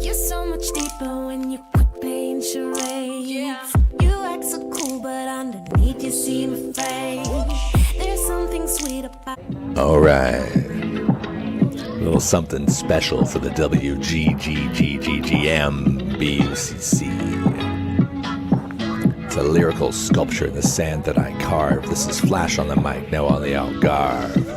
You're so much deeper when you quit playing charades. Yeah. You act so cool, but underneath you seem afraid. There's something sweet about. All right. A little something special for the WGGGMBUCC. It's a lyrical sculpture in the sand that I carve. This is Flash on the mic, now on the Algarve.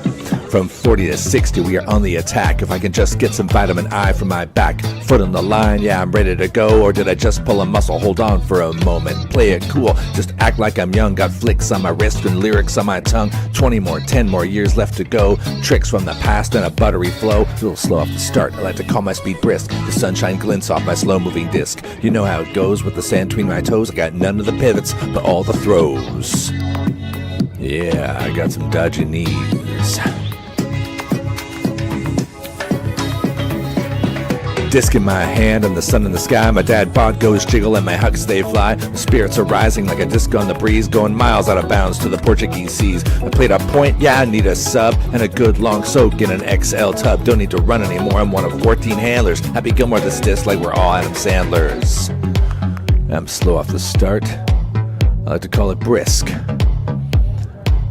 From 40 to 60, we are on the attack. If I can just get some vitamin I from my back. Foot on the line, yeah, I'm ready to go. Or did I just pull a muscle? Hold on for a moment. Play it cool, just act like I'm young. Got flicks on my wrist and lyrics on my tongue. 20 more, 10 more years left to go. Tricks from the past and a buttery flow. A little slow off the start, I like to call my speed brisk. The sunshine glints off my slow-moving disc. You know how it goes with the sand between my toes. I got none of the pivots, but all the throws. Yeah, I got some dodgy knees. Disc in my hand and the sun in the sky. My dad bod goes jiggle and my hugs they fly. The spirits are rising like a disc on the breeze, going miles out of bounds to the Portuguese seas. I played a point, yeah, I need a sub and a good long soak in an XL tub. Don't need to run anymore, I'm one of 14 handlers. Happy Gilmore this disc like we're all Adam Sandlers. I'm slow off the start, I like to call it brisk.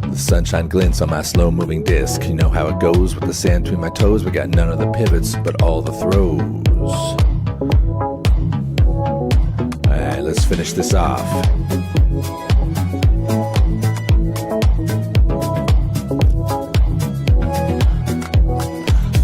The sunshine glints on my slow-moving disc. You know how it goes with the sand between my toes. We got none of the pivots, but all the throws. Alright, let's finish this off.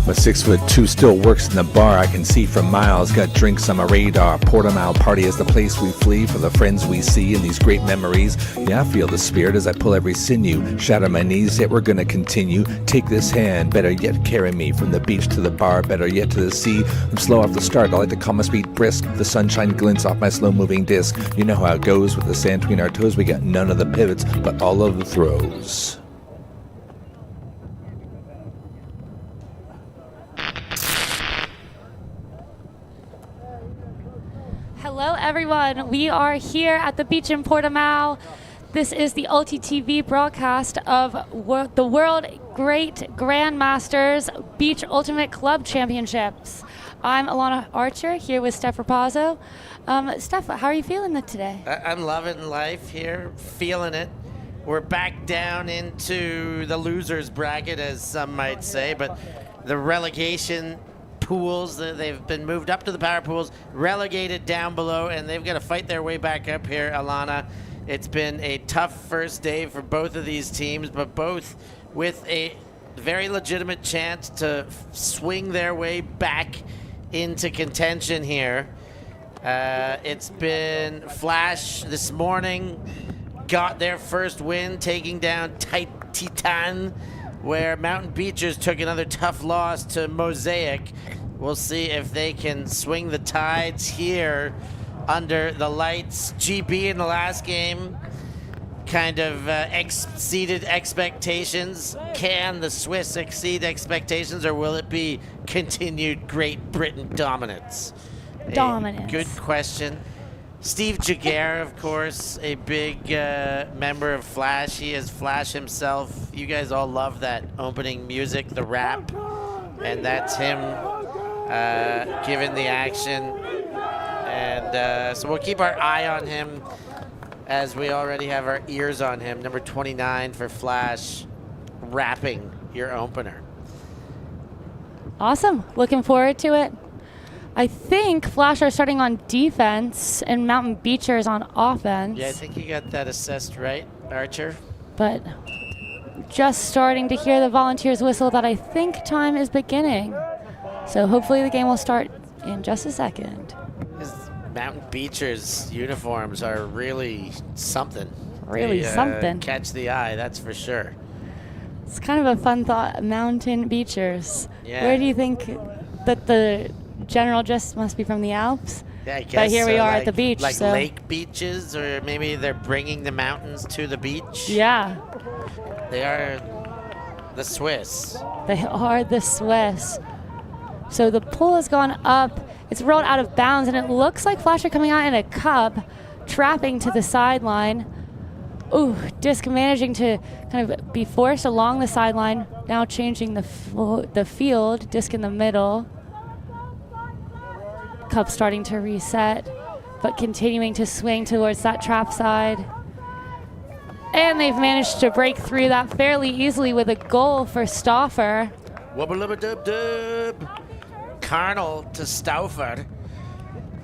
My 6'2" still works in the bar. I can see from miles. Got drinks on my radar. Portimão party is the place we flee for the friends we see in these great memories. Yeah, I feel the spirit as I pull every sinew. Shatter my knees, yet we're gonna continue. Take this hand, better yet carry me from the beach to the bar, better yet to the sea. I'm slow off the start. I like to call my speed brisk. The sunshine glints off my slow-moving disc. You know how it goes with the sand between our toes. We got none of the pivots, but all of the throws. Hello everyone, we are here at the beach in Portimão. This is the ULTI.TV broadcast of the World Great Grandmasters Beach Ultimate Club Championships. I'm Alana Archer here with Steph Rapazzo. Steph, how are you feeling today? I'm loving life here, feeling it. We're back down into the losers bracket, as some might say, but the relegation pools, they've been moved up to the power pools, relegated down below, and they've got to fight their way back up here, Alana. It's been a tough first day for both of these teams, but both with a very legitimate chance to swing their way back into contention here. It's been Flash this morning, got their first win, taking down Titan, where Mountain Beachers took another tough loss to Mosaic. We'll see if they can swing the tides here under the lights. GB in the last game kind of exceeded expectations. Can the Swiss exceed expectations, or will it be continued Great Britain dominance? Dominance. Good question. Steve GBR, of course, a big member of Flash. He is Flash himself. You guys all love that opening music, the rap, and that's him giving the action. And so we'll keep our eye on him, as we already have our ears on him. Number 29 for Flash, rapping your opener. Awesome, looking forward to it. I think Flash are starting on defense and Mountain Beachers on offense. Yeah, I think you got that assessed right, Archer. But just starting to hear the Volunteers whistle that I think time is beginning. So hopefully the game will start in just a second. His Mountain Beachers uniforms are really something. Really something. Catch the eye, that's for sure. It's kind of a fun thought, Mountain Beachers. Yeah. Where do you think that the general just must be from the Alps? Yeah, I guess. But here we are like, at the beach. Like so. lake beaches, or maybe they're bringing the mountains to the beach. Yeah. They are the Swiss. They are the Swiss. So the pool has gone up. It's rolled out of bounds, and it looks like Flash are coming out in a cup, trapping to the sideline. Ooh, Disc managing to kind of be forced along the sideline, now changing the field. Disc in the middle. cup starting to reset, but continuing to swing towards that trap side. And they've managed to break through that fairly easily with a goal for Stauffer. Wubba-lubba-dub-dub. Carnal to Stauffer.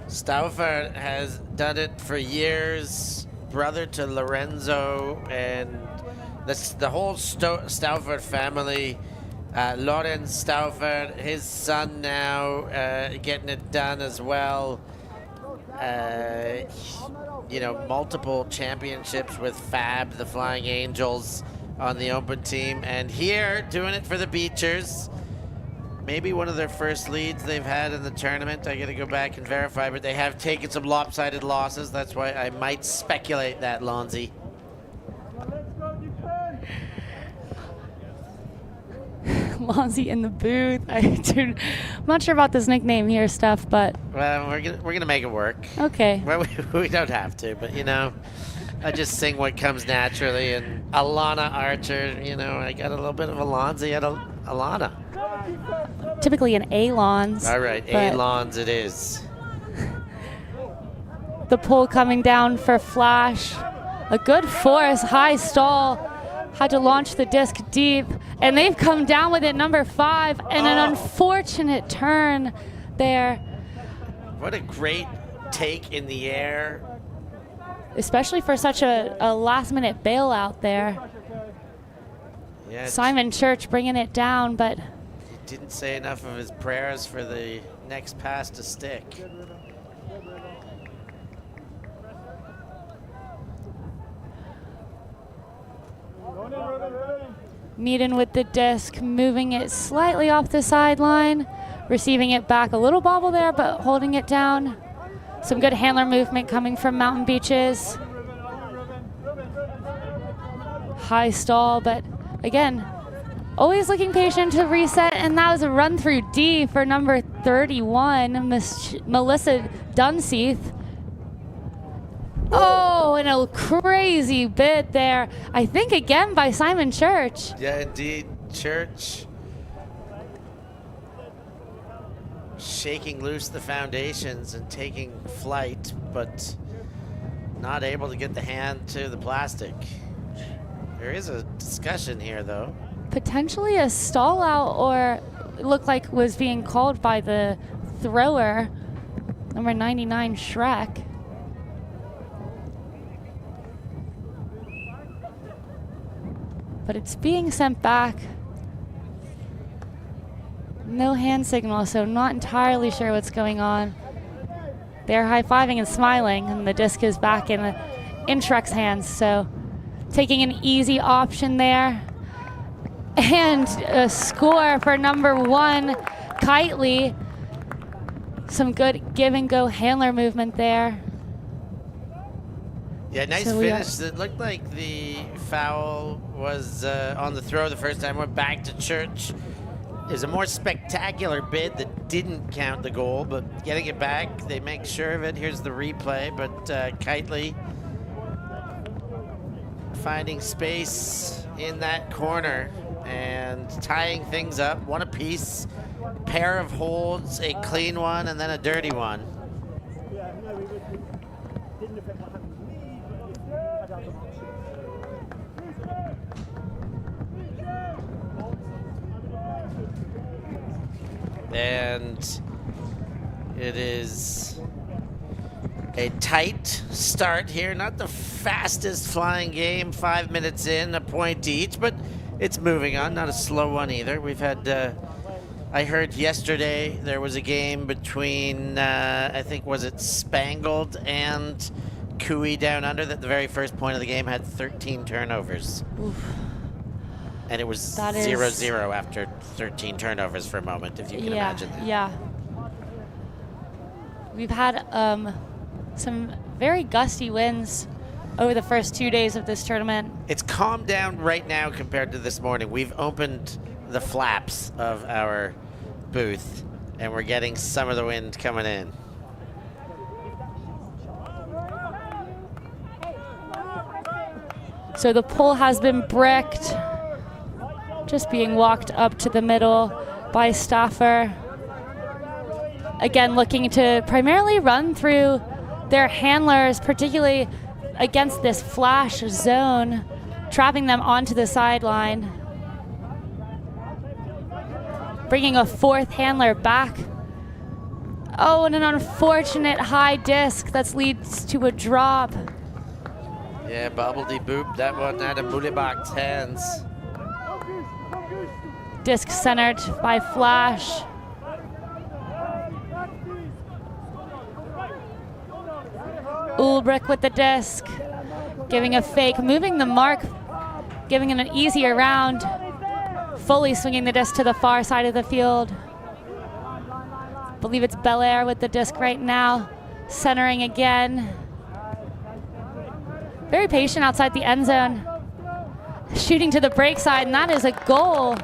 Stauffer has done it for years. Brother to Lorenzo, and the whole Stauffer family. Lorenz Stauffer, his son now, getting it done as well. You know, multiple championships with Fab, the Flying Angels, on the open team, and here doing it for the Beachers. Maybe one of their first leads they've had in the tournament. I got to go back and verify, but they have taken some lopsided losses. That's why I might speculate that, Lonzy. Lonzy in the booth. I'm not sure about this nickname here, Steph, but well, we're gonna make it work. Okay. Well, we don't have to, but you know, I just sing what comes naturally. And Alana Archer, you know, I got a little bit of Alonzi at Alana. Typically an A-Lons. All right, A-Lons it is. The pull coming down for Flash. A good force, high stall. Had to launch the disc deep, and they've come down with it, number 5, and an unfortunate turn there. What a great take in the air. Especially for such a last-minute bailout there. Yeah, Simon Church bringing it down, but he didn't say enough of his prayers for the next pass to stick. Meaden with the disc, moving it slightly off the sideline, receiving it back, a little bobble there, but holding it down. Some good handler movement coming from Mountain Beaches. High stall, but again, always looking patient to reset, and that was a run through D for number 31, Melissa Dunseith. Oh, and a crazy bid there. I think again by Simon Church. Yeah, indeed. Church shaking loose the foundations and taking flight, but not able to get the hand to the plastic. There is a discussion here, though. Potentially a stall out, or it looked like was being called by the thrower, number 99, Shrek. But it's being sent back. No hand signal, so not entirely sure what's going on. They're high-fiving and smiling, and the disc is back in Shrek's hands, so taking an easy option there. And a score for number 1, Kitely. Some good give-and-go handler movement there. Yeah, nice finish. It looked like the foul was on the throw the first time. Went back to Church. It was a more spectacular bid that didn't count the goal, but getting it back, they make sure of it. Here's the replay, but Kitely finding space in that corner and tying things up. One apiece, pair of holds, a clean one, and then a dirty one. And it is a tight start here. Not the fastest flying game, 5 minutes in, a point each, but it's moving on. Not a slow one either. We've had, I heard yesterday there was a game between, I think, was it Spangled and Cooey Down Under, that the very first point of the game had 13 turnovers. Oof. And it was 0-0 after 13 turnovers for a moment, if you can imagine that. Yeah. We've had some very gusty winds over the first 2 days of this tournament. It's calmed down right now compared to this morning. We've opened the flaps of our booth, and we're getting some of the wind coming in. So the pull has been bricked. Just being walked up to the middle by Stauffer. Again, looking to primarily run through their handlers, particularly against this flash zone, trapping them onto the sideline. Bringing a fourth handler back. Oh, and an unfortunate high disc that leads to a drop. Yeah, bobble-de-boop, that one out of Mulibak's hands. Disc centered by Flash. Ulbrich with the disc, giving a fake, moving the mark, giving it an easier round, fully swinging the disc to the far side of the field. I believe it's Belair with the disc right now, centering again. Very patient outside the end zone, shooting to the break side, and that is a goal.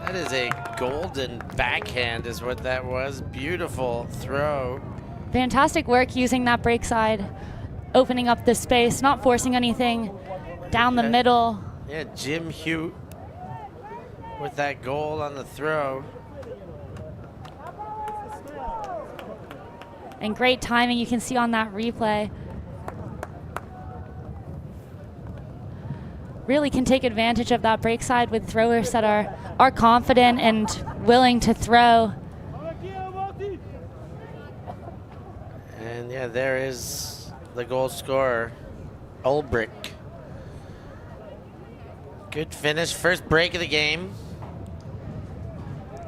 That is a golden backhand is what that was. Beautiful throw. Fantastic work using that break side, opening up the space, not forcing anything down the middle. Yeah, Jim Hute with that goal on the throw. And great timing you can see on that replay. Really can take advantage of that break side with throwers that are confident and willing to throw. And yeah, there is the goal scorer, Ulbrich. Good finish, first break of the game.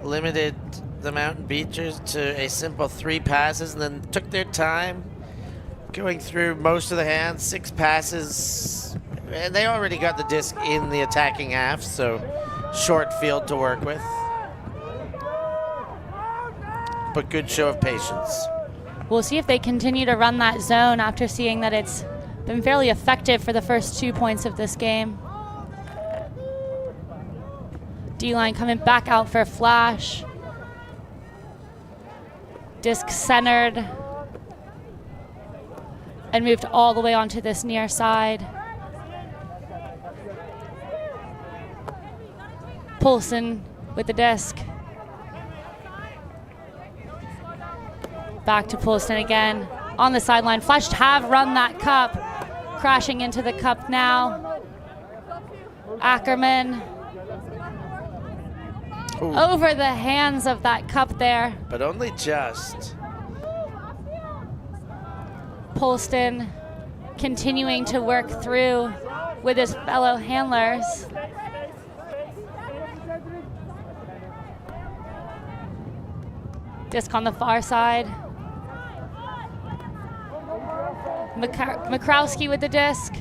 Limited the Mountain Beachers to a simple 3 passes and then took their time going through most of the hands, 6 passes. And they already got the disc in the attacking half, so short field to work with. But good show of patience. We'll see if they continue to run that zone after seeing that it's been fairly effective for the first 2 points of this game. D-line coming back out for Flash. Disc centered and moved all the way onto this near side. Poulsen with the disc. Back to Poulsen again on the sideline. Flash have run that cup, crashing into the cup now. Ackerman. Ooh. Over the hands of that cup there. But only just. Poulsen continuing to work through with his fellow handlers. Disc on the far side. Mikrowski with the disc.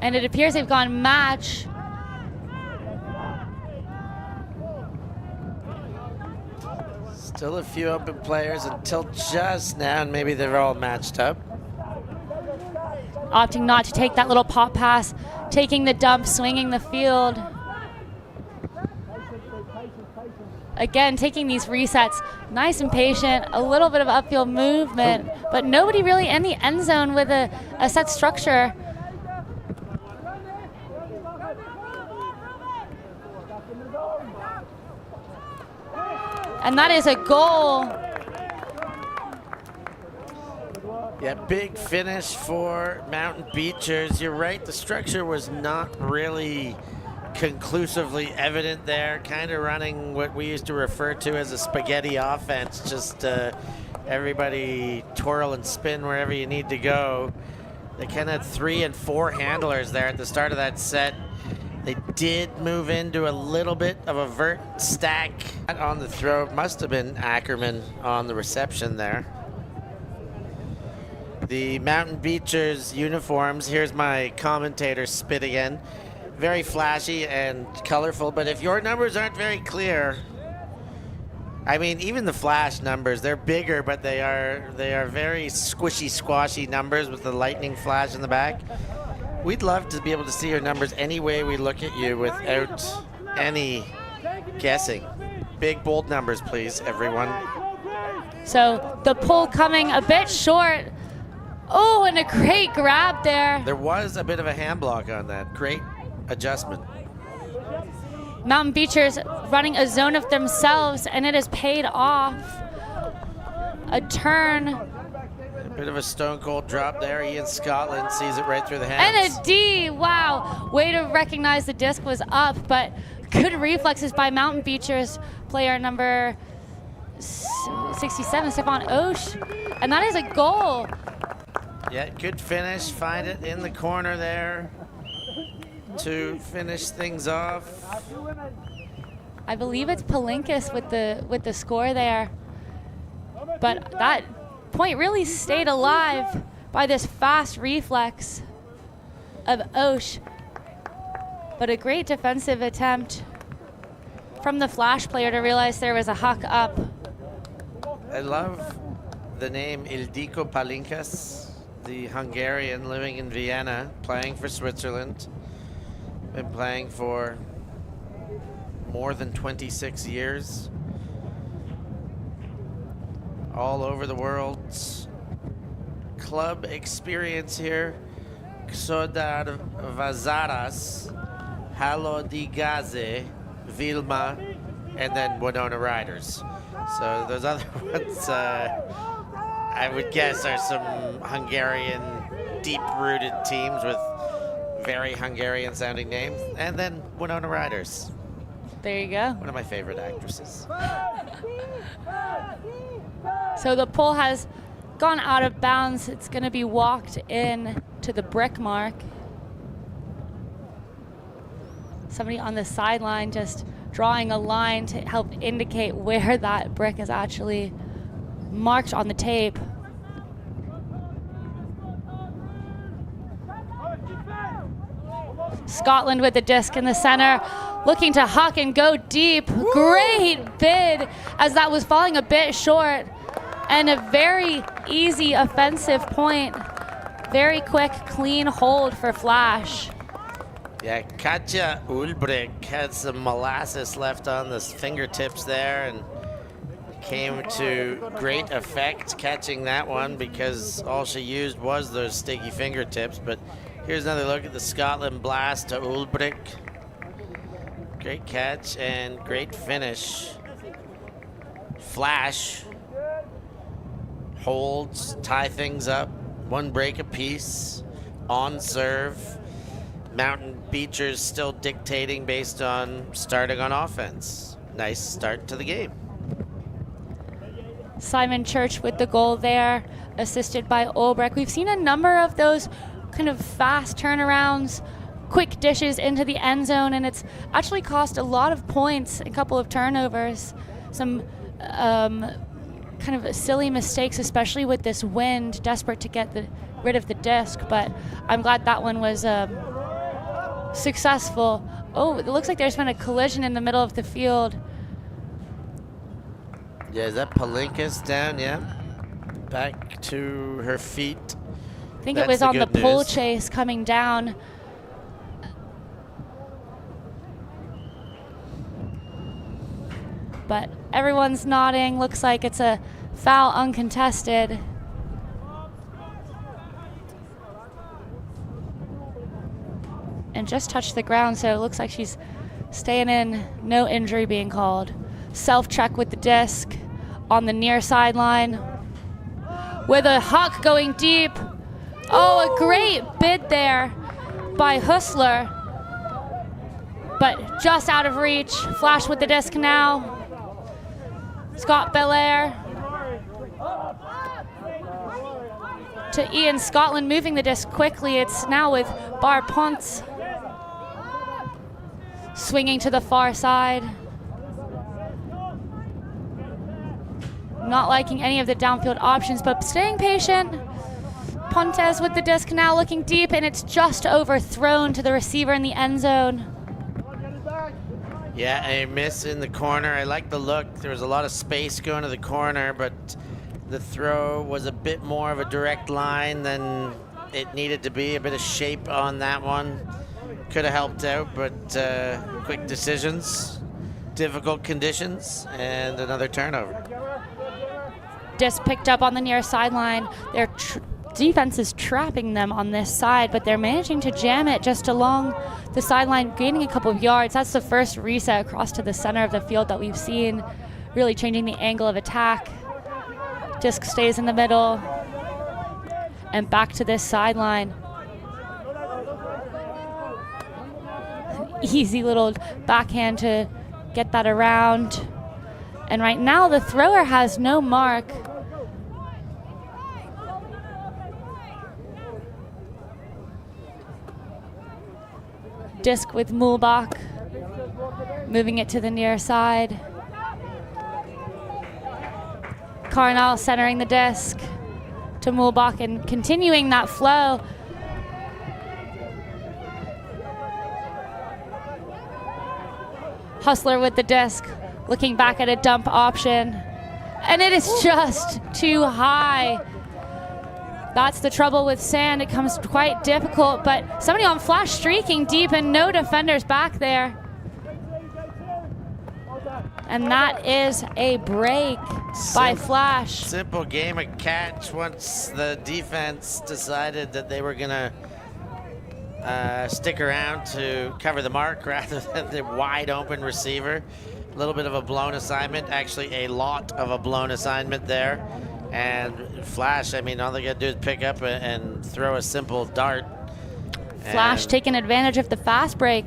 And it appears they've gone match. Still a few open players until just now, and maybe they're all matched up. Opting not to take that little pop pass, taking the dump, swinging the field. Again, taking these resets, nice and patient, a little bit of upfield movement, but nobody really in the end zone with a set structure. And that is a goal. Yeah, big finish for Mountain Beachers. You're right, the structure was not really conclusively evident there, kind of running what we used to refer to as a spaghetti offense, just everybody twirl and spin wherever you need to go. They kind of had 3 and 4 handlers there at the start of that set. They did move into a little bit of a vert stack on the throw. Must have been Ackerman on the reception there. The Mountain Beachers uniforms, here's my commentator spit again. Very flashy and colorful, but if your numbers aren't very clear, I mean, even the Flash numbers, they're bigger, but they are very squishy, squashy numbers with the lightning flash in the back. We'd love to be able to see your numbers any way we look at you without any guessing. Big, bold numbers, please, everyone. So the pull coming a bit short. Oh, and a great grab there. There was a bit of a hand block on that. Great adjustment. Mountain Beachers running a zone of themselves, and it has paid off. A turn. Bit of a stone cold drop there. Ian Scotland sees it right through the hands. And a D, wow. Way to recognize the disc was up, but good reflexes by Mountain Beachers player number 67, Stefan Osh. And that is a goal. Yeah, good finish. Find it in the corner there to finish things off. I believe it's Palinkas with the score there. But that point really stayed alive by this fast reflex of Osh. But a great defensive attempt from the Flash player to realize there was a huck up. I love the name Ildiko Palinkas, the Hungarian living in Vienna, playing for Switzerland. Been playing for more than 26 years. All over the world. Club experience here. Ksodar Vazaras, Halodigaze, Vilma, and then Winona Riders. So those other ones, I would guess, are some Hungarian deep-rooted teams with very Hungarian-sounding names. And then Winona Riders. There you go. One of my favorite actresses. So the pole has gone out of bounds. It's going to be walked in to the brick mark. Somebody on the sideline just drawing a line to help indicate where that brick is actually marked on the tape. Scotland with the disc in the center, looking to huck and go deep. Great bid as that was falling a bit short. And a very easy offensive point. Very quick, clean hold for Flash. Yeah, Katja Ulbrich had some molasses left on the fingertips there and came to great effect catching that one because all she used was those sticky fingertips. But here's another look at the Scotland blast to Ulbrich. Great catch and great finish. Flash holds, tie things up, one break apiece, on serve. Mountain Beachers still dictating based on starting on offense. Nice start to the game. Simon Church with the goal there, assisted by Ulbrich. We've seen a number of those kind of fast turnarounds, quick dishes into the end zone, and it's actually cost a lot of points, a couple of turnovers, some kind of silly mistakes, especially with this wind, desperate to get rid of the disc, but I'm glad that one was successful. Oh, it looks like there's been a collision in the middle of the field. Yeah, is that Palinkas down? Yeah. Back to her feet. I think it was on the pole chase coming down. But everyone's nodding. Looks like it's a foul uncontested. And just touched the ground, so it looks like she's staying in, no injury being called. Self-check with the disc on the near sideline. With a huck going deep. Oh, a great bid there by Hussler. But just out of reach. Flash with the disc now. Scott Belair to Ian Scotland, moving the disc quickly. It's now with Bar Ponce swinging to the far side. Not liking any of the downfield options, but staying patient. Pontes with the disc now looking deep, and it's just overthrown to the receiver in the end zone. Yeah, a miss in the corner. I like the look. There was a lot of space going to the corner, but the throw was a bit more of a direct line than it needed to be. A bit of shape on that one. Could have helped out, but quick decisions, difficult conditions, and another turnover. Disc picked up on the near sideline. They're defense is trapping them on this side, but they're managing to jam it just along the sideline, gaining a couple of yards. That's the first reset across to the center of the field that we've seen, really changing the angle of attack. Disc stays in the middle and back to this sideline. Easy little backhand to get that around. And right now the thrower has no mark. Disc with Mulbach, moving it to the near side. Carnell centering the disc to Mulbach and continuing that flow. Hustler with the disc, looking back at a dump option, and it is just too high. That's the trouble with sand. It comes quite difficult, but somebody on flash streaking deep and no defenders back there. And that is a break by Flash. Simple game of catch once the defense decided that they were gonna stick around to cover the mark rather than the wide open receiver. A little bit of a blown assignment, actually a lot of a blown assignment there. And Flash, I mean, all they gotta do is pick up and throw a simple dart. Flash taking advantage of the fast break.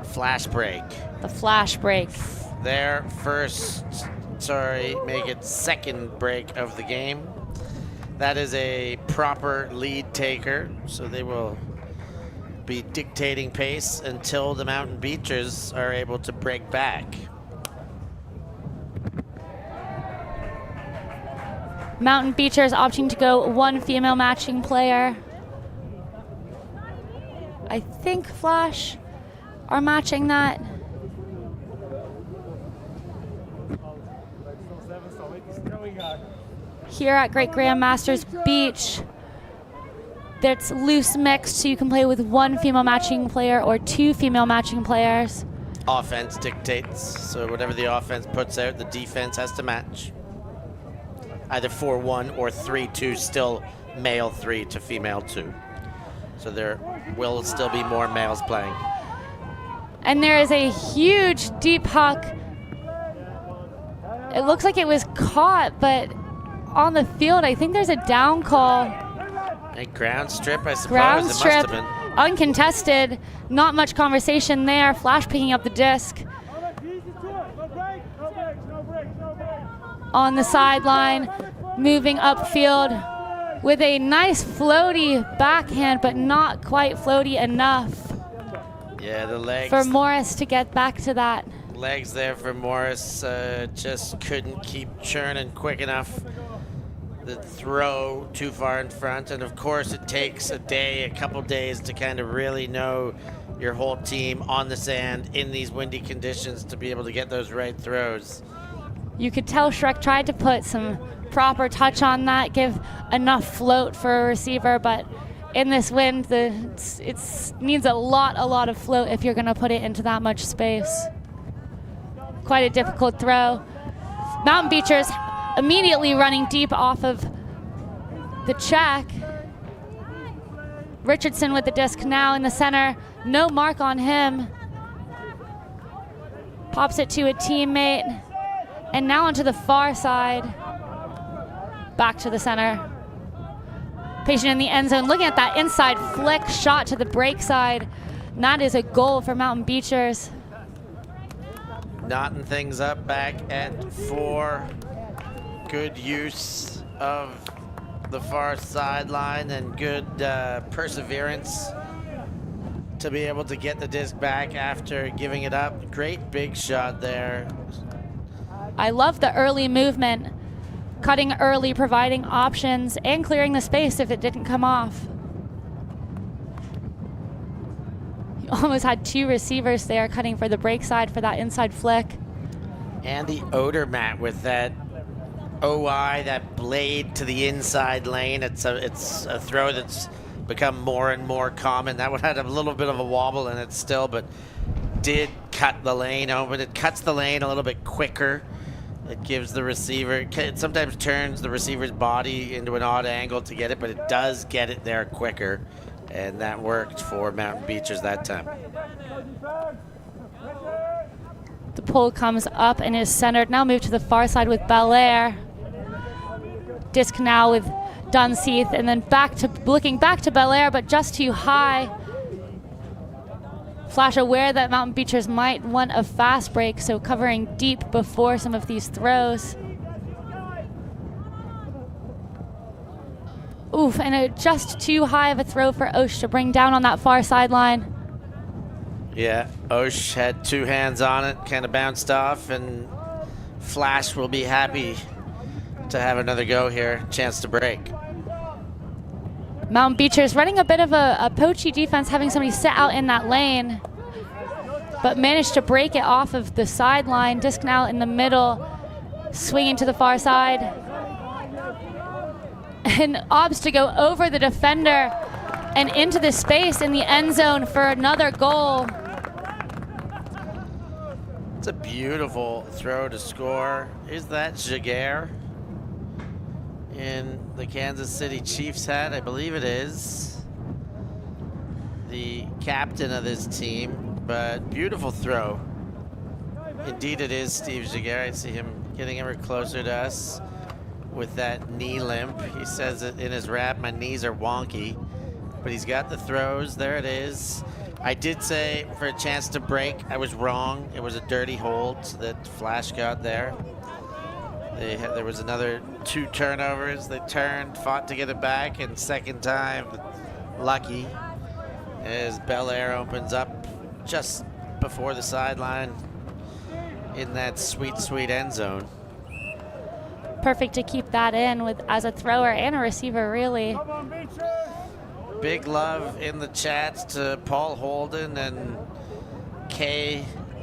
Flash break. The flash break. Their make it second break of the game. That is a proper lead taker, so they will be dictating pace until the Mountain Beachers are able to break back. Mountain Beachers opting to go one female matching player. I think Flash are matching that. Here at Great Grandmasters Beach, that's loose mixed, so you can play with one female matching player or two female matching players. Offense dictates, so whatever the offense puts out, the defense has to match. Either 4-1 or 3-2, still male 3 to female 2. So there will still be more males playing. And there is a huge deep puck. It looks like it was caught, but on the field, I think there's a down call. A ground strip, I suppose. Ground it strip, must have been. Uncontested. Not much conversation there. Flash picking up the disc. On the sideline, moving upfield with a nice floaty backhand, but not quite floaty enough. Yeah, the legs. For Morris to get back to that. Legs there for Morris, just couldn't keep churning quick enough. The throw too far in front, and of course it takes a couple days to kind of really know your whole team on the sand in these windy conditions to be able to get those right throws. You could tell Shrek tried to put some proper touch on that, give enough float for a receiver, but in this wind, it needs a lot of float if you're going to put it into that much space. Quite a difficult throw. Mountain Beachers immediately running deep off of the check. Richardson with the disc now in the center. No mark on him. Pops it to a teammate. And now onto the far side. Back to the center. Patient in the end zone, looking at that inside flick shot to the break side. And that is a goal for Mountain Beachers. Knotting things up back at 4. Good use of the far sideline and good perseverance to be able to get the disc back after giving it up. Great big shot there. I love the early movement, cutting early, providing options, and clearing the space if it didn't come off. You almost had 2 receivers there cutting for the break side for that inside flick. Andy Odermatt with that OI, that blade to the inside lane. It's a throw that's become more and more common. That one had a little bit of a wobble in it still, but did cut the lane open. It cuts the lane a little bit quicker It gives the receiver, it sometimes turns the receiver's body into an odd angle to get it, but it does get it there quicker. And that worked for Mountain Beachers that time. The pull comes up and is centered. Now move to the far side with Belair. Disc now with Dunseith, and then looking back to Belair, but just too high. Flash aware that Mountain Beachers might want a fast break, so covering deep before some of these throws. Oof, and just too high of a throw for Osh to bring down on that far sideline. Yeah, Osh had two hands on it, kind of bounced off, and Flash will be happy to have another go here, chance to break. Mountain Beachers running a bit of a poachy defense, having somebody sit out in that lane, but managed to break it off of the sideline. Disc now in the middle, swinging to the far side. And opts to go over the defender and into the space in the end zone for another goal. It's a beautiful throw to score. Is that GBR in the Kansas City Chiefs hat? I believe it is. The captain of this team, but beautiful throw. Indeed it is Steve GBR. I see him getting ever closer to us with that knee limp. He says it in his rap, my knees are wonky, but he's got the throws. There it is. I did say for a chance to break, I was wrong. It was a dirty hold that Flash got there. There was another 2 turnovers. They turned, fought to get it back, and second time, lucky, as Belair opens up just before the sideline in that sweet, sweet end zone. Perfect to keep that in with as a thrower and a receiver, really. Big love in the chats to Paul Holden and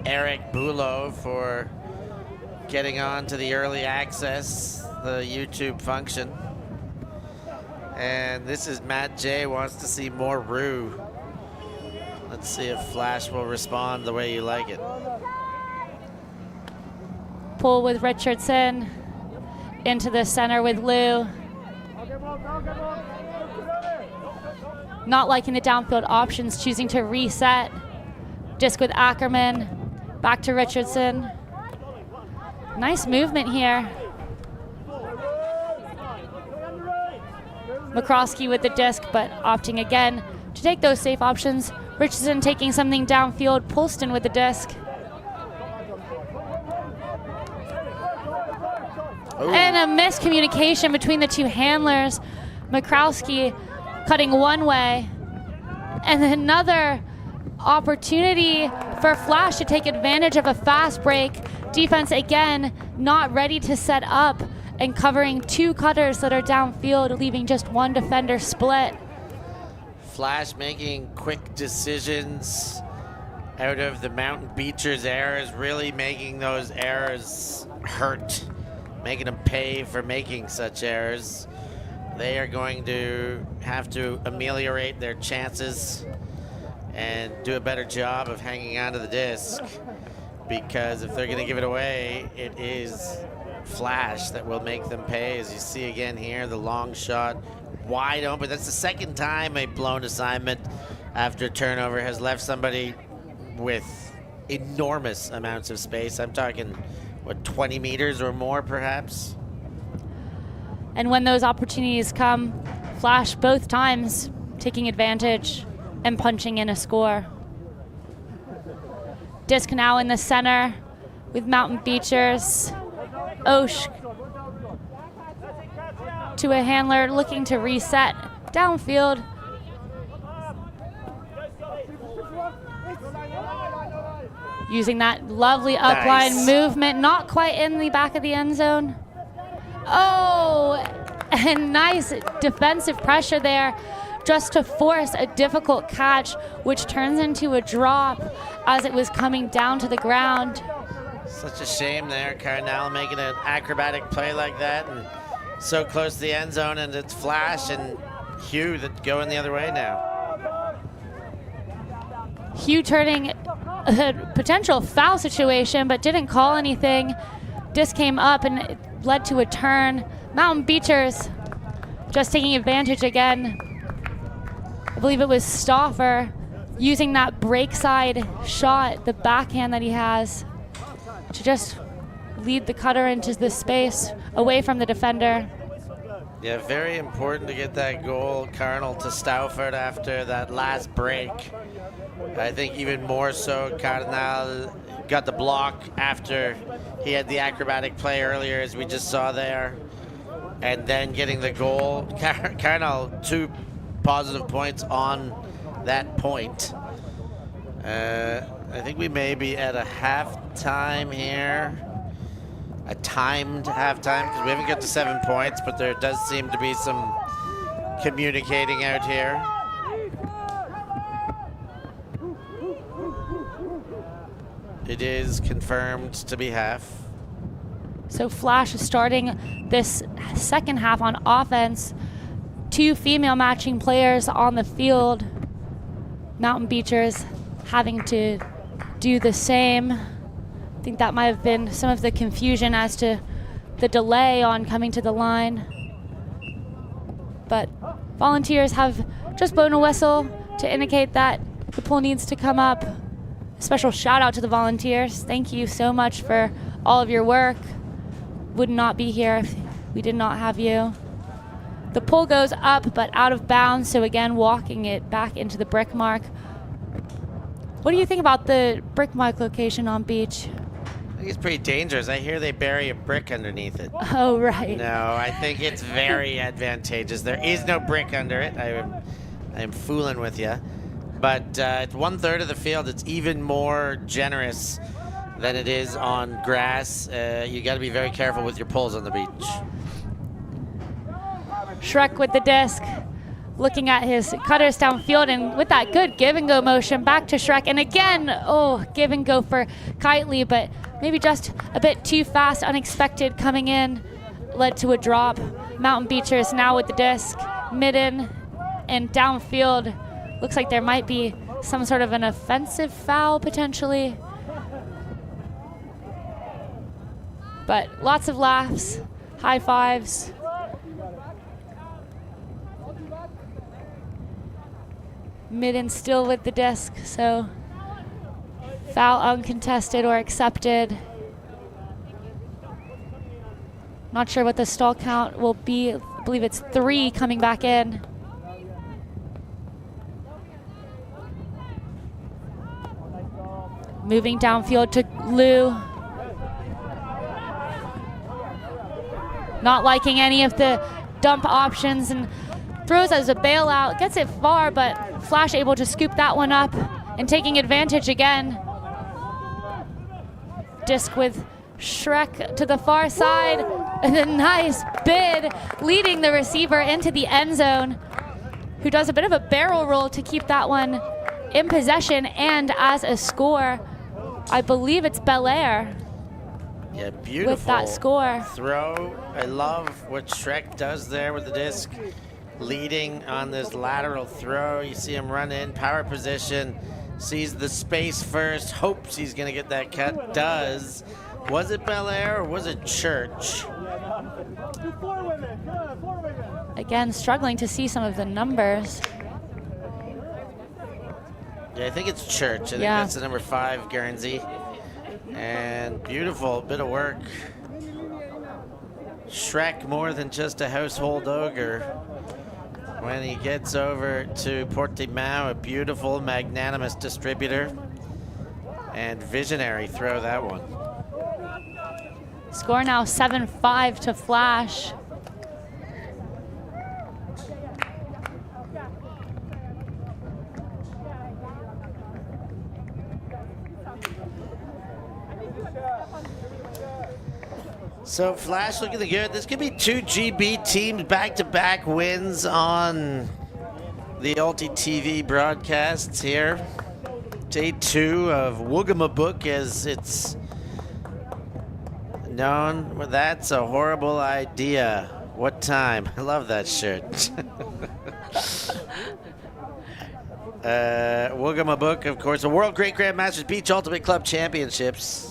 Eric Bulow for getting on to the early access, the YouTube function. And this is Matt J wants to see more Rue. Let's see if Flash will respond the way you like it. Pull with Richardson into the center with Lou. Not liking the downfield options, choosing to reset. Disc with Ackerman, back to Richardson. Nice movement here. McCroskey with the disc, but opting again to take those safe options. Richardson taking something downfield, Polston with the disc. Ooh. And a miscommunication between the two handlers. McCroskey cutting one way, and another opportunity for Flash to take advantage of a fast break. Defense again not ready to set up and covering 2 cutters that are downfield, leaving just 1 defender split. Flash making quick decisions out of the Mountain Beachers errors, really making those errors hurt, making them pay for making such errors. They are going to have to ameliorate their chances and do a better job of hanging onto the disc, because if they're going to give it away, it is Flash that will make them pay. As you see again here, the long shot wide open. That's the second time a blown assignment after a turnover has left somebody with enormous amounts of space. I'm talking, what, 20 meters or more perhaps? And when those opportunities come, Flash both times taking advantage and punching in a score. Disc now in the center with Mountain Beachers. Osh to a handler looking to reset downfield. Using that lovely upline movement, not quite in the back of the end zone. Oh, and nice defensive pressure there just to force a difficult catch, which turns into a drop as it was coming down to the ground. Such a shame there, Carnell making an acrobatic play like that and so close to the end zone, and it's Flash and Hugh that go in the other way now. Hugh turning a potential foul situation, but didn't call anything. disc came up and it led to a turn. Mountain Beachers just taking advantage again. I believe it was Stauffer using that break side shot, the backhand that he has, to just lead the cutter into the space away from the defender. Yeah, very important to get that goal, Carnell, to Stauffer after that last break. I think even more so, Cardinal got the block after he had the acrobatic play earlier, as we just saw there, and then getting the goal. Carnell, 2 positive points on that point. I think we may be at a halftime here. A timed halftime, because we haven't got to 7 points, but there does seem to be some communicating out here. It is confirmed to be half. So Flash is starting this second half on offense. 2 female matching players on the field. Mountain Beachers having to do the same. I think that might have been some of the confusion as to the delay on coming to the line. But volunteers have just blown a whistle to indicate that the pool needs to come up. A special shout out to the volunteers. Thank you so much for all of your work. Would not be here if we did not have you. The pool goes up but out of bounds, so again walking it back into the brick mark. What do you think about the brick mark location on beach? I think it's pretty dangerous. I hear they bury a brick underneath it. Oh, right. No, I think it's very advantageous. There is no brick under it. I am fooling with you. But it's 1/3 of the field. It's even more generous than it is on grass. You got to be very careful with your poles on the beach. Shrek with the disc, looking at his cutters downfield, and with that good give and go motion back to Shrek. And again, oh, give and go for Kitely, but maybe just a bit too fast, unexpected coming in, led to a drop. Mountain Beachers now with the disc, midden and downfield. Looks like there might be some sort of an offensive foul potentially. But lots of laughs, high fives. Midden still with the disc, so foul uncontested or accepted. Not sure what the stall count will be. I believe it's 3 coming back in. Moving downfield to Lou. Not liking any of the dump options and throws as a bailout, gets it far, but Flash able to scoop that one up and taking advantage again. Disc with Shrek to the far side, and a nice bid leading the receiver into the end zone, who does a bit of a barrel roll to keep that one in possession and as a score. I believe it's Belair. Yeah, beautiful with that score. Throw. I love what Shrek does there with the disc, leading on this lateral throw. You see him run in, power position, sees the space first, hopes he's gonna get that cut, does. Was it Belair or was it Church? Again, struggling to see some of the numbers. Yeah, I think it's Church. I think that's the number 5, Guernsey. And beautiful bit of work. Shrek more than just a household ogre. When he gets over to Portimão, a beautiful, magnanimous distributor. And visionary throw that one. Score now 7-5 to Flash. So Flash looking good. This could be 2 GB teams back-to-back wins on the ULTI.TV broadcasts here. Day 2 of WGGMBUCC, as it's known. Well, that's a horrible idea. What time? I love that shirt. WGGMBUCC, of course, the World Great Grandmasters Beach Ultimate Club Championships.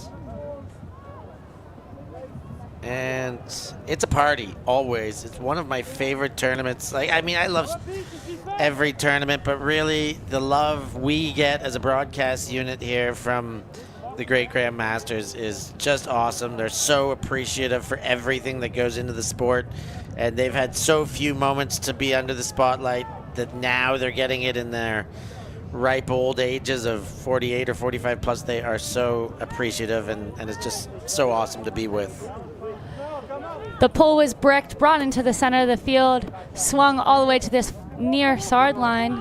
And it's a party, always. It's one of my favorite tournaments. Like, I mean, I love every tournament, but really the love we get as a broadcast unit here from the Great Grandmasters is just awesome. They're so appreciative for everything that goes into the sport, and they've had so few moments to be under the spotlight that now they're getting it in their ripe old ages of 48 or 45 plus. They are so appreciative, and it's just so awesome to be with. The pole was bricked, brought into the center of the field, swung all the way to this near sard line.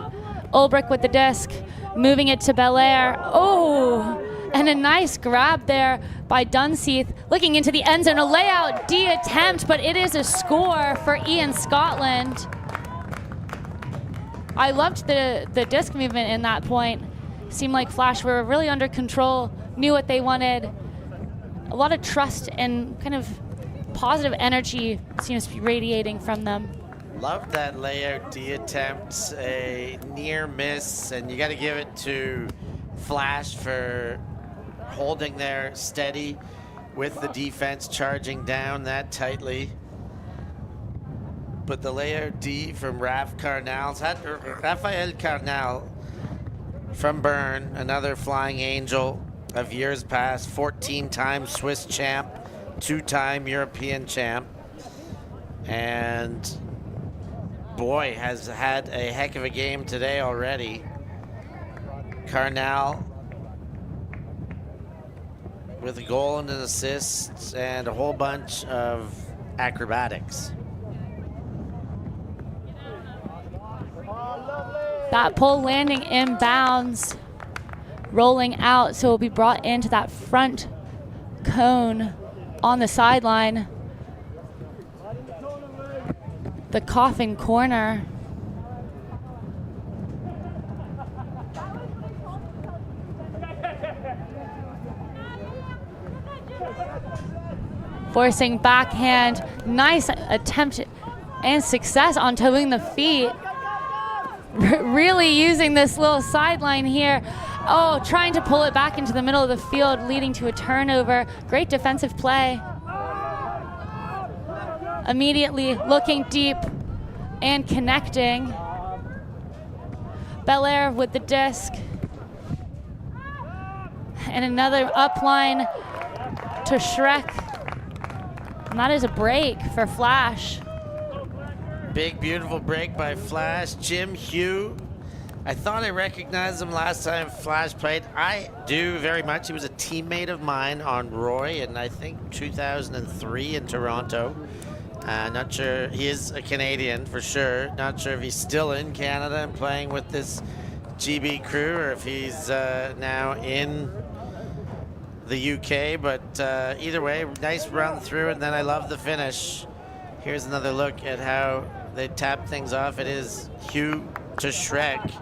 Ulbrich with the disc, moving it to Belair. Oh, and a nice grab there by Dunseith, looking into the end zone. A layout D attempt, but it is a score for Ian Scotland. I loved the disc movement in that point. Seemed like Flash were really under control, knew what they wanted. A lot of trust and kind of positive energy seems to be radiating from them. Love that layout D attempt, a near miss, and you got to give it to Flash for holding there steady with the defense charging down that tightly. But the layout D from Raphael Carnal from Bern, another flying angel of years past, 14-time Swiss champ, 2-time European champ, and boy, has had a heck of a game today already. Carnal with a goal and an assist and a whole bunch of acrobatics. That pole landing inbounds, rolling out, so it will be brought into that front cone on the sideline. The coffin corner. Forcing backhand, nice attempt and success on toeing the feet. Really using this little sideline here. Oh, trying to pull it back into the middle of the field, leading to a turnover. Great defensive play. Immediately looking deep and connecting. Belair with the disc. And another upline to Shrek. And that is a break for Flash. Big, beautiful break by Flash. Jim Hugh. I thought I recognized him last time Flash played. I do very much. He was a teammate of mine on Roy in, I think, 2003 in Toronto. Not sure. He is a Canadian for sure. Not sure if he's still in Canada and playing with this GB crew or if he's now in the UK. But either way, nice run through, and then I love the finish. Here's another look at how they tap things off. It is Hugh to Shrek.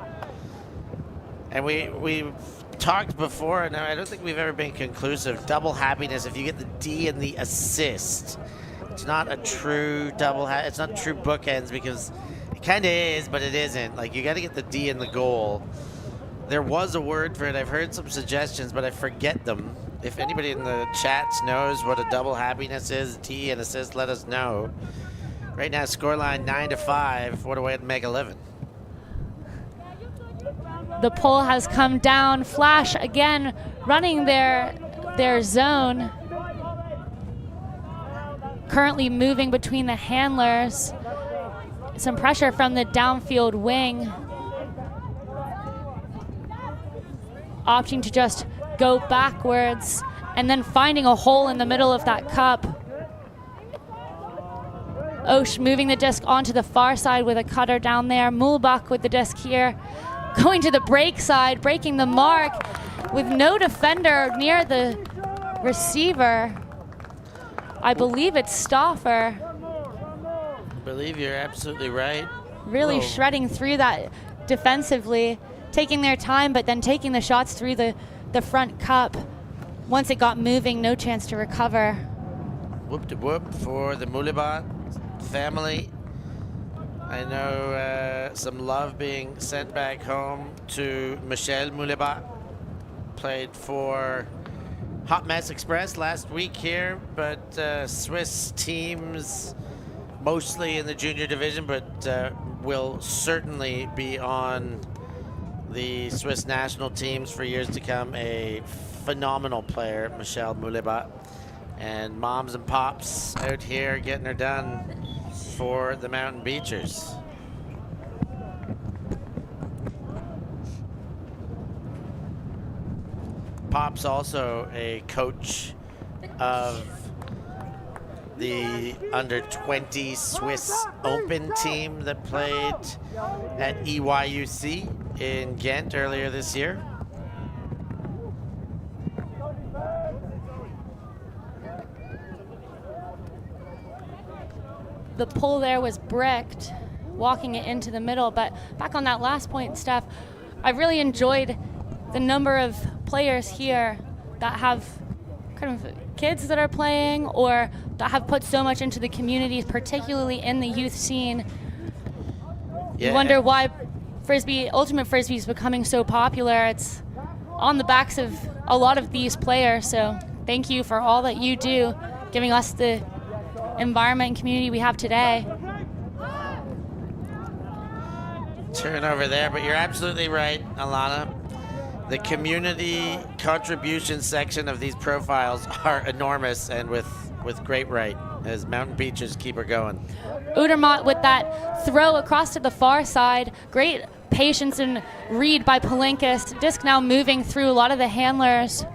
And we've talked before, and I don't think we've ever been conclusive. Double happiness, if you get the D and the assist, it's not a true it's not true bookends, because it kind of is, but it isn't. Like, you got to get the D and the goal. There was a word for it. I've heard some suggestions, but I forget them. If anybody in the chats knows what a double happiness is, D and assist, let us know. Right now, scoreline 9-5. What a way to make a living. The pole has come down. Flash again running their zone. Currently moving between the handlers. Some pressure from the downfield wing. Opting to just go backwards and then finding a hole in the middle of that cup. Osh moving the disc onto the far side with a cutter down there. Mulbach with the disc here. Going to the break side, breaking the mark with no defender near the receiver. I believe it's Stauffer. I believe you're absolutely right. Really shredding through that defensively, taking their time, but then taking the shots through the front cup. Once it got moving, no chance to recover. Whoop-de-whoop for the Mulibot family. I know some love being sent back home to Michel Mulibot. Played for hot mess express last week here, but Swiss teams mostly in the junior division, but will certainly be on the Swiss national teams for years to come. A phenomenal player, Michelle Moulebat, and moms and pops out here getting her done for the Mountain Beachers. Pop's also a coach of the under-20 Swiss Open team that played at EYUC in Ghent earlier this year. The pull there was bricked, walking it into the middle. But back on that last point, Steph, I really enjoyed the number of players here that have kind of kids that are playing or that have put so much into the community, particularly in the youth scene. Yeah. You wonder why Frisbee, Ultimate Frisbee is becoming so popular. It's on the backs of a lot of these players. So thank you for all that you do, giving us the environment and community we have today. Turnover there, but you're absolutely right, Alana. The community contribution section of these profiles are enormous, and with great right, as Mountain Beachers keep her going. Udermatt with that throw across to the far side. Great patience and read by Palinkis. Disc now moving through a lot of the handlers.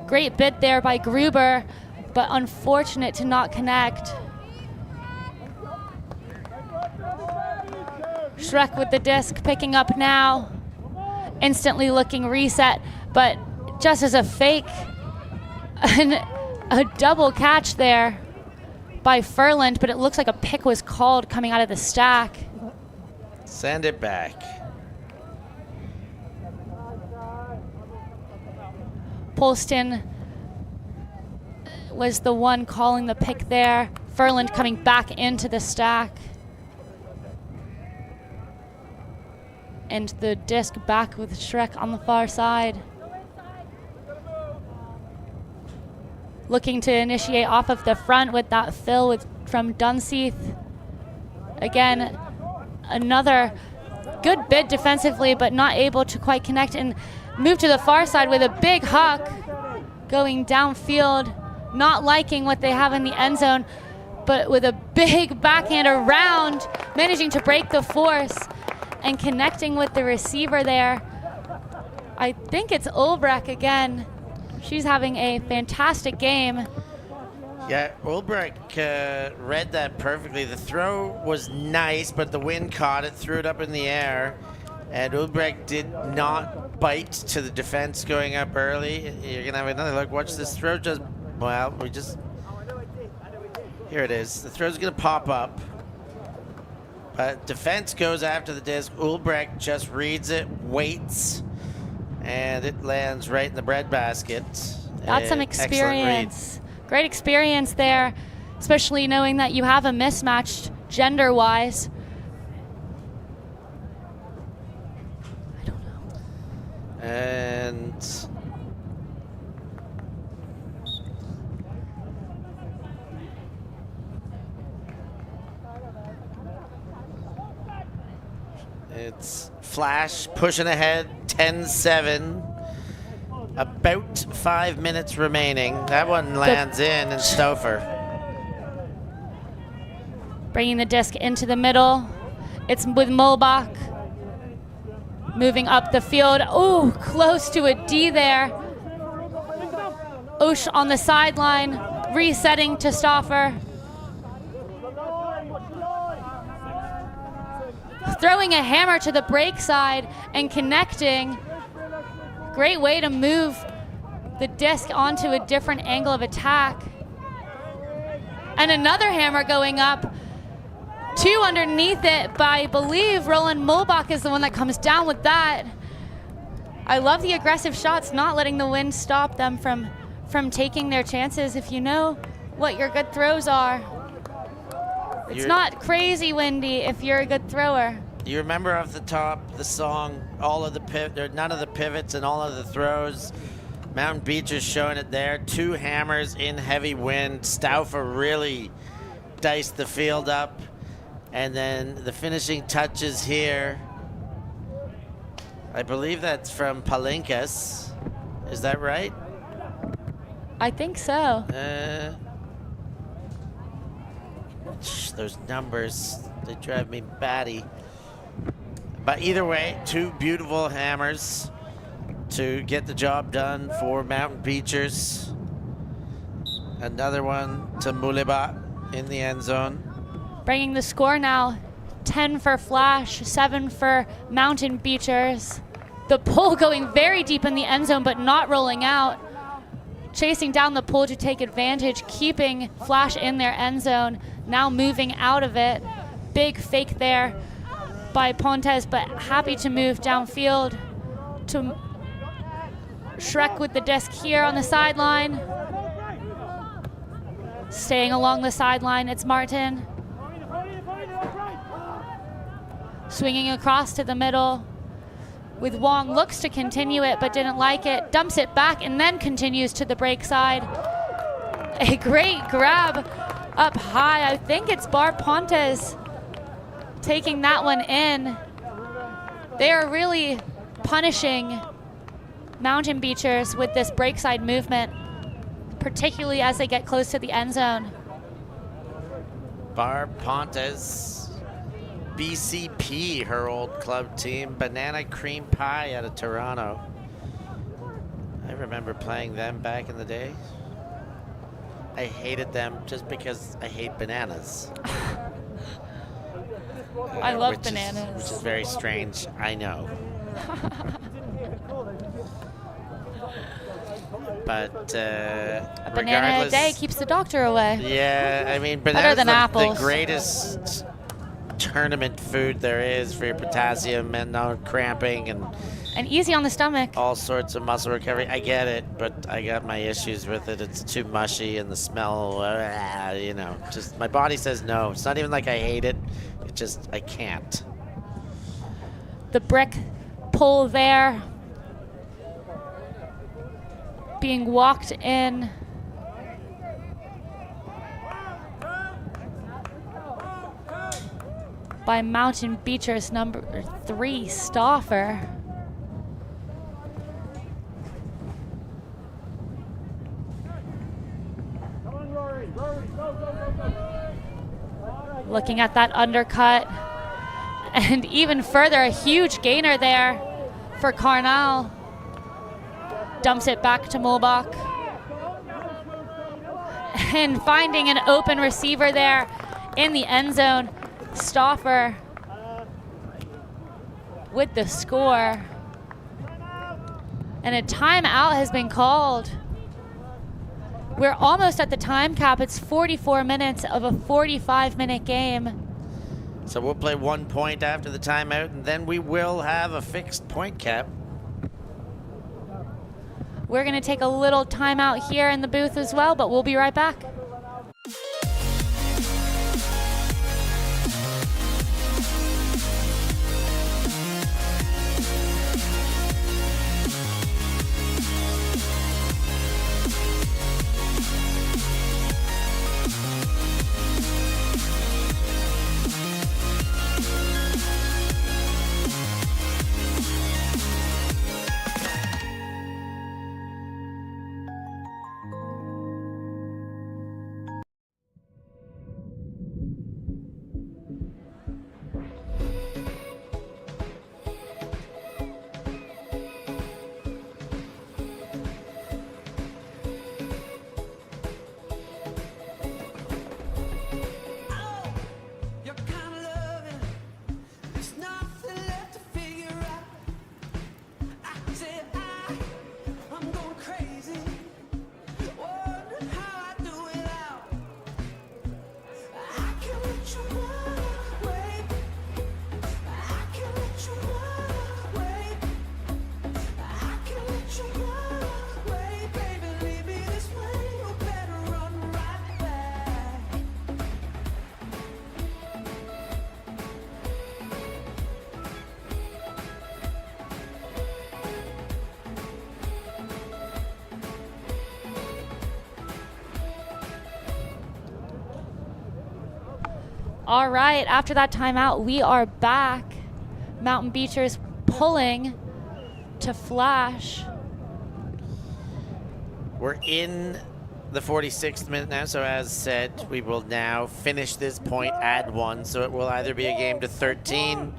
Great bid there by Gruber, but unfortunate to not connect. Shrek with the disc, picking up now. Instantly looking reset, but just as a fake, a double catch there by Furland, but it looks like a pick was called coming out of the stack. Send it back. Polston was the one calling the pick there. Furland coming back into the stack. And the disc back with Shrek on the far side. Looking to initiate off of the front with that fill from Dunseith. Again, another good bid defensively, but not able to quite connect and move to the far side with a big huck going downfield, not liking what they have in the end zone, but with a big backhand around, managing to break the force and connecting with the receiver there. I think it's Ulbrich again. She's having a fantastic game. Yeah, Ulbrich read that perfectly. The throw was nice, but the wind caught it, threw it up in the air, and Ulbrich did not bite to the defense going up early. You're gonna have another look. Watch this throw just, well, here it is. The throw's gonna pop up. But defense goes after the disc. Ulbrich just reads it, waits, and it lands right in the breadbasket. That's some experience. Great experience there, especially knowing that you have a mismatch gender-wise. I don't know. And it's Flash pushing ahead, 10-7. About 5 minutes remaining. That one lands in and Stouffer. Bringing the disc into the middle. It's with Mulbach. Moving up the field. Oh, close to a D there. Osh on the sideline, resetting to Stauffer. Throwing a hammer to the break side and connecting. Great way to move the disc onto a different angle of attack. And another hammer going up. Two underneath it, but I believe Roland Mulbach is the one that comes down with that. I love the aggressive shots, not letting the wind stop them from taking their chances if you know what your good throws are. It's not crazy windy if you're a good thrower. You remember off the top the song, none of the pivots and all of the throws Mountain Beachers showing it there. 2 hammers in heavy wind. Stauffer really diced the field up. And then the finishing touches here. I believe that's from Palinkas. Is that right? I think so. Those numbers, they drive me batty. But either way, 2 beautiful hammers to get the job done for Mountain Beachers. Another one to Muleba in the end zone. Bringing the score now, 10 for Flash, 7 for Mountain Beachers. The pull going very deep in the end zone, but not rolling out. Chasing down the pull to take advantage, keeping Flash in their end zone, now moving out of it. Big fake there by Pontes, but happy to move downfield to Shrek with the disc here on the sideline. Staying along the sideline, it's Martin. Swinging across to the middle with Wong, looks to continue it but didn't like it, dumps it back and then continues to the break side. A great grab up high. I think it's Bar Pontes taking that one in. They are really punishing Mountain Beachers with this break side movement, particularly as they get close to the end zone. Bar Pontes, BCP, her old club team, Banana Cream Pie out of Toronto. I remember playing them back in the day. I hated them just because I hate bananas. I love which bananas. Which is very strange, I know. But A banana a day keeps the doctor away. Yeah, I mean, Better than the apples. greatest tournament food there is for your potassium and no cramping and easy on the stomach. all sorts of muscle recovery. I get it, but I got my issues with it. It's too mushy and the smell, you know, just my body says no. It's not even like I hate it. It just, I can't. The brick pull there being walked in. By Mountain Beachers number 3, Stauffer. Looking at that undercut. And even further, a huge gainer there for Carnal. Dumps it back to Mulbach. And finding an open receiver there in the end zone. Stauffer with the score. And a timeout has been called. We're almost at the time cap. It's 44 minutes of a 45-minute game. So we'll play 1 point after the timeout, and then we will have a fixed point cap. We're going to take a little timeout here in the booth as well, but we'll be right back. All right, after that timeout, we are back. Mountain Beachers pulling to Flash. We're in the 46th minute now, so as said, we will now finish this point, add 1, so it will either be a game to 13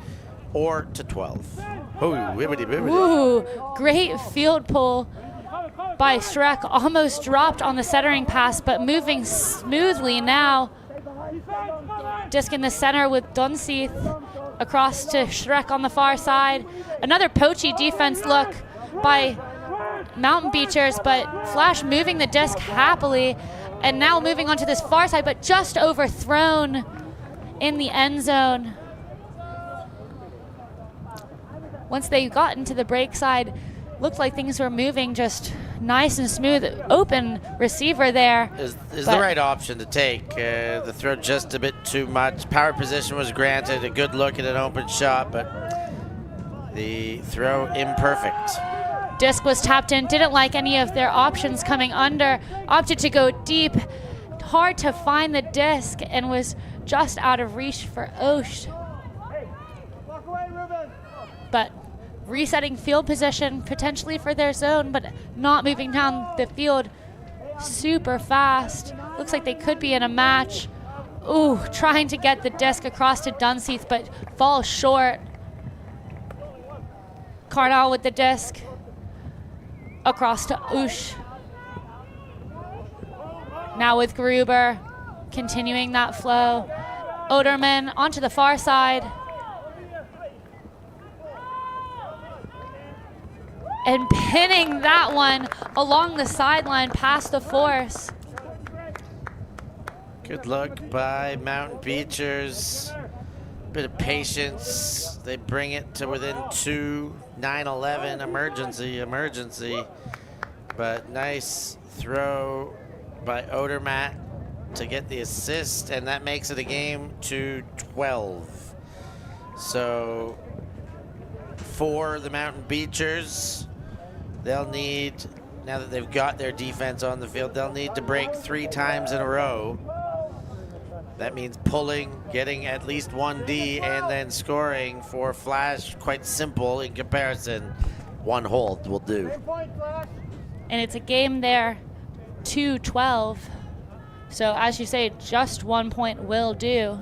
or to 12. Ooh, wibbity, wibbity. Ooh, great field pull by Shrek. Almost dropped on the centering pass, but moving smoothly now. Disc in the center with Dunseith across to Shrek on the far side. Another poachy defense look by Mountain Beachers, but Flash moving the disc happily, and now moving onto this far side, but just overthrown in the end zone. Once they got into the break side, looked like things were moving just nice and smooth. Open receiver there. Is the right option to take. The throw just a bit too much. Power position was granted, a good look at an open shot, but the throw imperfect. Disc was tapped in, didn't like any of their options coming under, opted to go deep. Hard to find the disc and was just out of reach for Osh. But resetting field position potentially for their zone, but not moving down the field super fast. Looks like they could be in a match. Ooh, trying to get the disc across to Dunseith, but falls short. Carnell with the disc across to Oosh. Now with Gruber, continuing that flow. Oderman onto the far side. And pinning that one along the sideline past the force. Good look by Mountain Beachers. Bit of patience. They bring it to within 2. 9-11, emergency. But nice throw by Odermatt to get the assist, and that makes it a game to 12. So for the Mountain Beachers, they'll need, now that they've got their defense on the field, they'll need to break 3 times in a row. That means pulling, getting at least 1D, and then scoring. For Flash, quite simple in comparison. 1 hold will do. And it's a game there, 2-12. So as you say, just 1 point will do.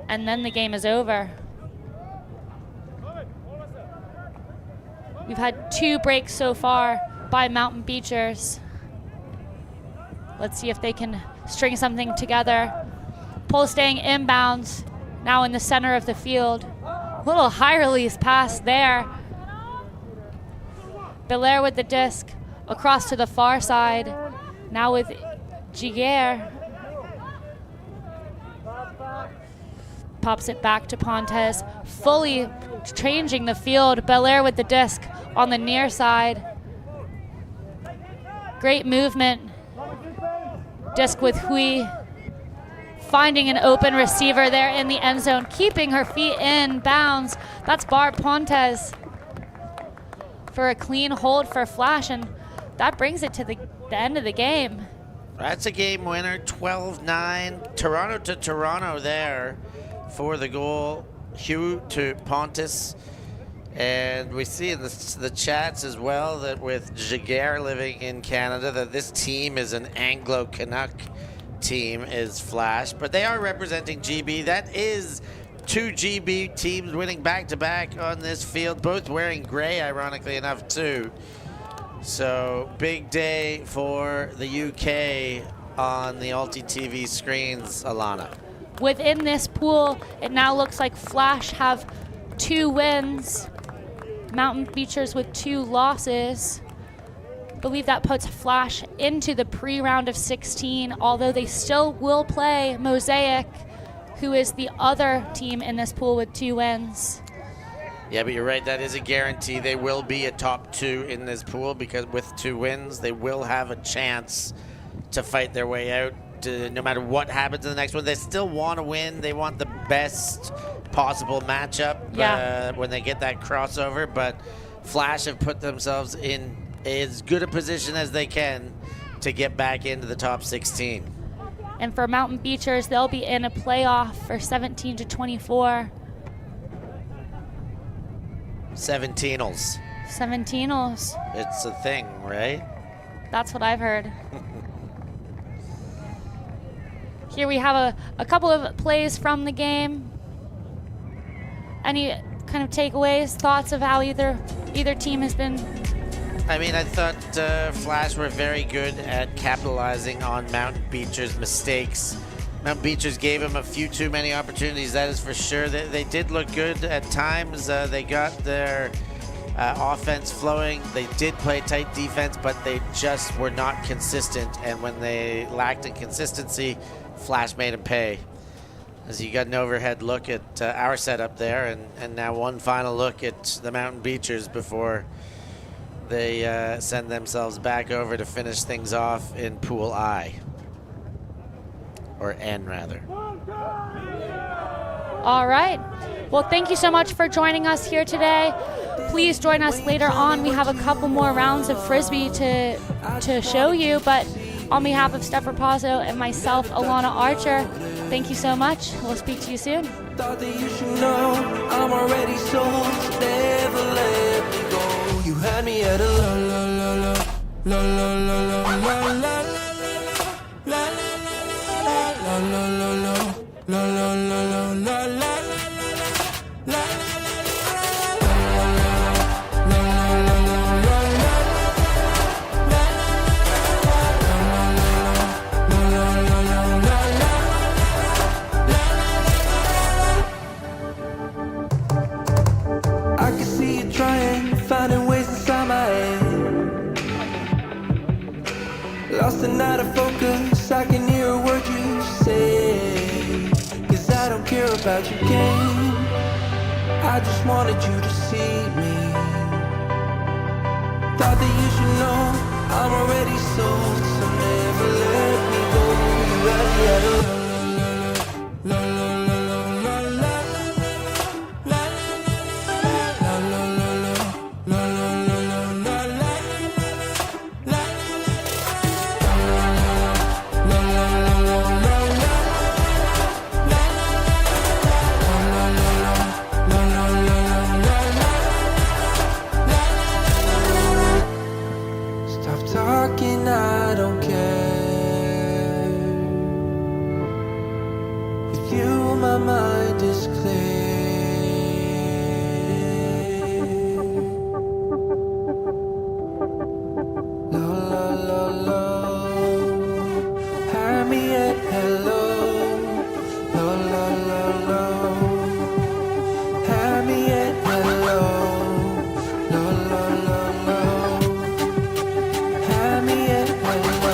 And then the game is over. We've had 2 breaks so far by Mountain Beachers. Let's see if they can string something together. Pull staying inbounds, now in the center of the field. Little high release pass there. Belair with the disc across to the far side. Now with GBR. Pops it back to Pontes, fully changing the field. Belair with the disc on the near side. Great movement. Disc with Hui. Finding an open receiver there in the end zone, keeping her feet in bounds. That's Barb Pontes for a clean hold for Flash, and that brings it to the end of the game. That's a game winner, 12-9. Toronto to Toronto there for the goal. Hugh to Pontus. And we see in the chats as well that with Jaguar living in Canada, that this team is an Anglo-Canuck team is Flash, but they are representing GB. That is 2 GB teams winning back-to-back on this field, both wearing gray, ironically enough, too. So big day for the UK on the ULTI.TV screens, Alana. Within this pool, it now looks like Flash have 2 wins. Mountain Beachers with 2 losses. Believe that puts Flash into the pre-round of 16, although they still will play Mosaic, who is the other team in this pool with 2 wins. Yeah, but you're right, that is a guarantee. They will be a top 2 in this pool, because with 2 wins, they will have a chance to fight their way out. No matter what happens in the next one, they still want to win. They want the best possible matchup when they get that crossover, but Flash have put themselves in as good a position as they can to get back into the top 16. And for Mountain Beachers, they'll be in a playoff for 17 to 24. 17-als. 17-als. It's a thing, right? That's what I've heard. Here we have a couple of plays from the game. Any kind of takeaways, thoughts of how either team has been? I mean, I thought Flash were very good at capitalizing on Mountain Beachers' mistakes. Mountain Beachers gave them a few too many opportunities, that is for sure. They did look good at times. They got their offense flowing. They did play tight defense, but they just were not consistent. And when they lacked in consistency, Flash made them pay. As you got an overhead look at our setup there, and now one final look at the Mountain Beachers before they send themselves back over to finish things off in Pool I. Or N, rather. All right. Well, thank you so much for joining us here today. Please join us later on. We have a couple more rounds of Frisbee to show you, but on behalf of Steph Rapazzo and myself, Alana Archer, thank you so much. We'll speak to you soon. Thought that you should know I'm already sold, so never let me go. You had me at a la la la la la la la la la la la I can see you trying, finding ways inside my head. Lost and out of focus, I can hear a word you say. Cause I don't care about your game, I just wanted you to see me. Thought that you should know I'm already sold, so never let me go. You had me at a la la la la la la Stop talking, I don't care. With you, my mind is clear. La la la la. Hire me at hello. La la la la. Hire me at hello. La la la la. Hire me at hello.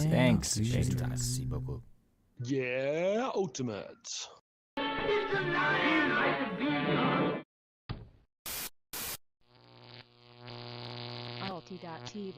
Thanks. Merci beaucoup. Yeah, ultimate. ULTI.TV.